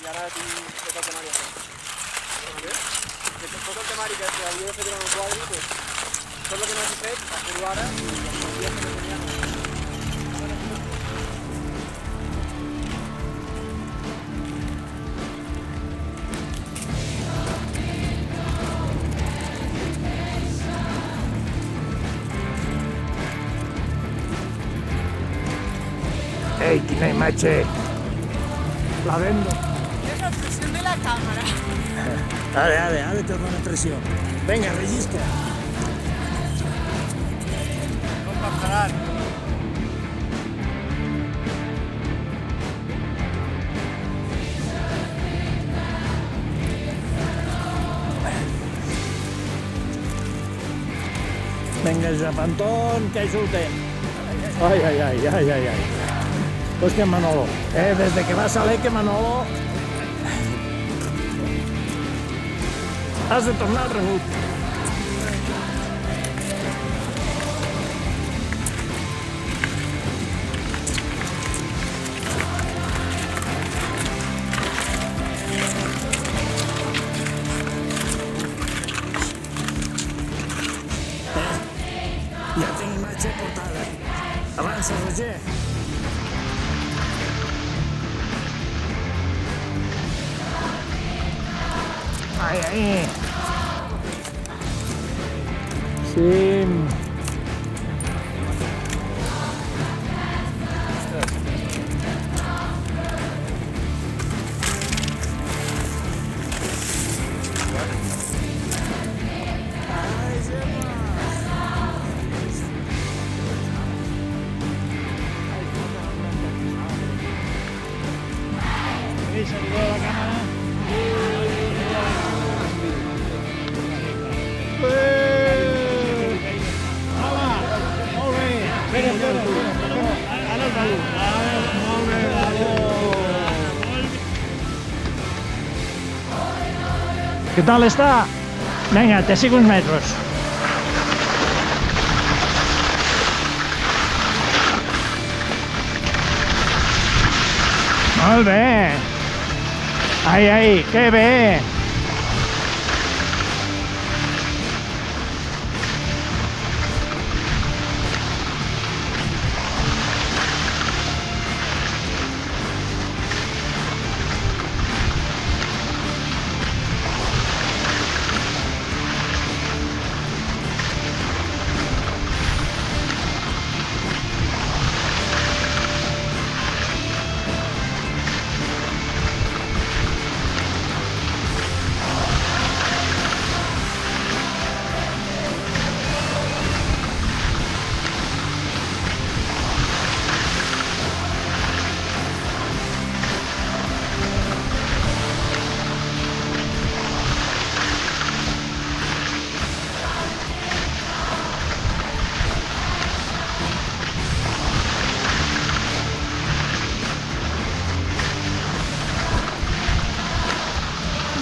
ara tinc tot el temari a fer. Tot el temari que havia de fer durant el quadre, doncs, tot el que no hagi fet, a fer-ho ara i els dies que no tenia. Ei, quina imatge! La vendo. És la presión de la cámara. Ara te dona pressió. Vinga, registra. Com va pagar? Vinga, Japantón, que ajuten. Ai. Hòstia, Manolo. Des que va saber que Manolo... Has de tornar al rebut. Ja tinc imatge portada. Avança, Roger. Ai. Sí. Saludo a la cámara. Què tal està? Vinga, te sigo uns metros. Molt bé. Ai, que bé.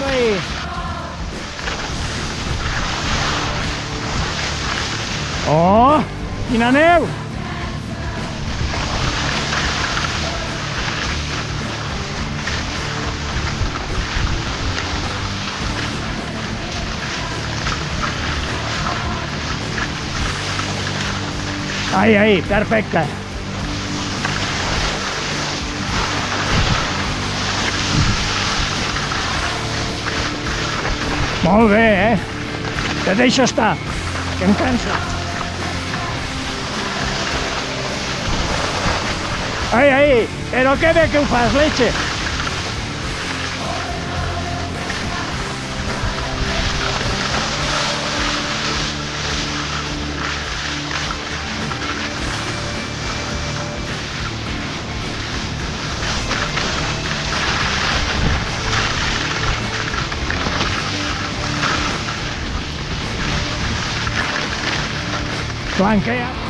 Bé. Oh, quina neu! Ai, perfecte. Molt bé, Te deixo estar, que em cansa. Ai, però que bé que ho fas, leche. Flanquea.